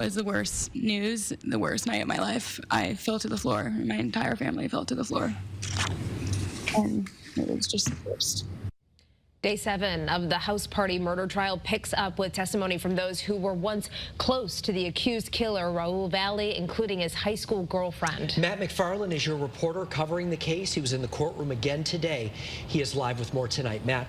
It was the worst news, the worst night of my life. I fell to the floor. My entire family fell to the floor. And it was just the worst. Day 7 of the house party murder trial picks up with testimony from those who were once close to the accused killer, Raul Valle, including his high school girlfriend. Matt McFarland is your reporter covering the case. He was in the courtroom again today. He is live with more tonight. Matt.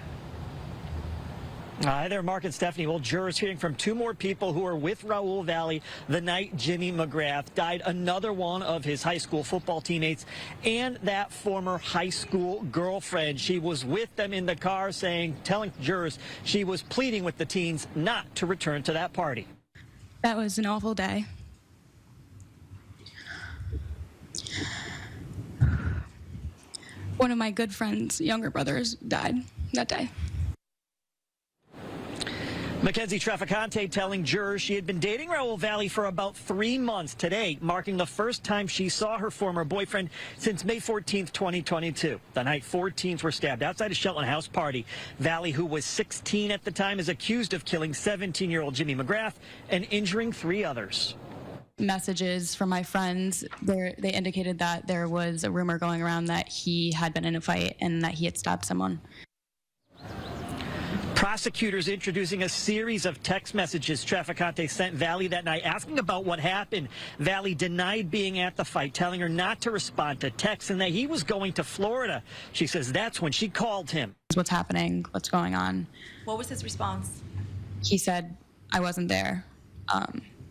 Hi there, Mark and Stephanie. Well, jurors hearing from 2 more people who were with Raul Valle the night Jimmy McGrath died. Another one of his high school football teammates and that former high school girlfriend. She was with them in the car telling jurors she was pleading with the teens not to return to that party. That was an awful day. One of my good friend's younger brothers died that day. Mackenzie Traficante telling jurors she had been dating Raul Valle for about 3 months today, marking the first time she saw her former boyfriend since May 14th, 2022. The night 4 teens were stabbed outside a Shelton house party. Valle, who was 16 at the time, is accused of killing 17-year-old Jimmy McGrath and injuring 3 others. Messages from my friends, they indicated that there was a rumor going around that he had been in a fight and that he had stabbed someone. Prosecutors introducing a series of text messages Traficante sent Valle that night asking about what happened. Valle denied being at the fight, telling her not to respond to texts and that he was going to Florida. She says that's when she called him. What's happening? What's going on? What was his response? He said, I wasn't there.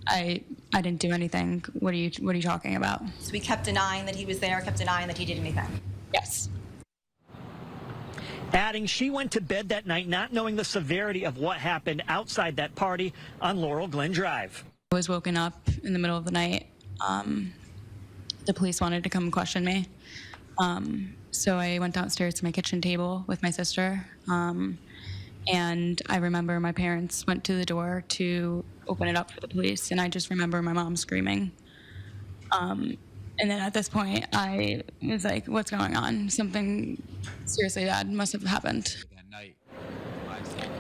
I didn't do anything. What are you talking about? So he kept denying that he was there, kept denying that he did anything? Yes. Adding she went to bed that night not knowing the severity of what happened outside that party on Laurel Glen Drive. I was woken up in the middle of the night. The police wanted to come question me. So I went downstairs to my kitchen table with my sister. And I remember my parents went to the door to open it up for the police. And I just remember my mom screaming. And then at this point, I was like, what's going on? Something seriously bad must have happened.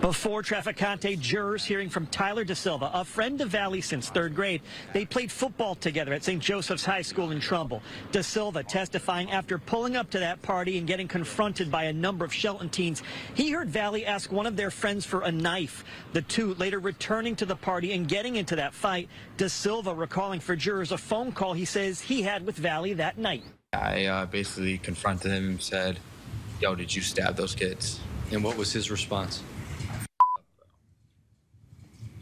Before Traficante, jurors hearing from Tyler Da Silva, a friend of Valle since 3rd grade. They played football together at St. Joseph's High School in Trumbull. Da Silva testifying after pulling up to that party and getting confronted by a number of Shelton teens. He heard Valle ask one of their friends for a knife. The 2 later returning to the party and getting into that fight. Da Silva recalling for jurors a phone call he says he had with Valle that night. I basically confronted him and said, yo, did you stab those kids? And what was his response?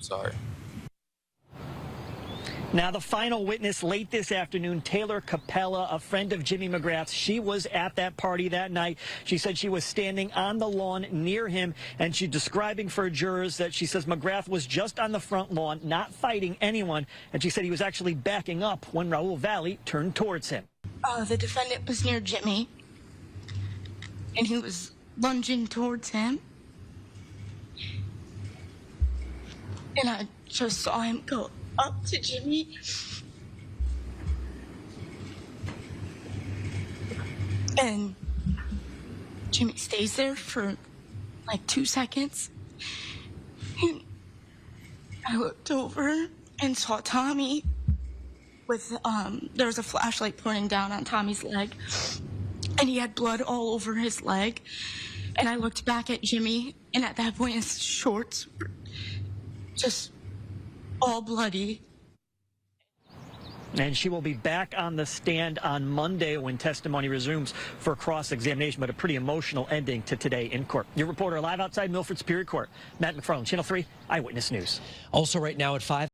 Sorry. Now, the final witness late this afternoon, Taylor Capella, a friend of Jimmy McGrath's. She was at that party that night. She said she was standing on the lawn near him, and she's describing for jurors that she says McGrath was just on the front lawn, not fighting anyone, and she said he was actually backing up when Raul Valle turned towards him. The defendant was near Jimmy, and he was lunging towards him. And I just saw him go up to Jimmy. And Jimmy stays there for like 2 seconds. And I looked over and saw Tommy with, there was a flashlight pointing down on Tommy's leg. And he had blood all over his leg. And I looked back at Jimmy, and at that point his shorts were just all bloody. And she will be back on the stand on Monday when testimony resumes for cross-examination, but a pretty emotional ending to today in court. Your reporter live outside Milford Superior Court, Matt McFarland, Channel 3 Eyewitness News. Also right now at 5.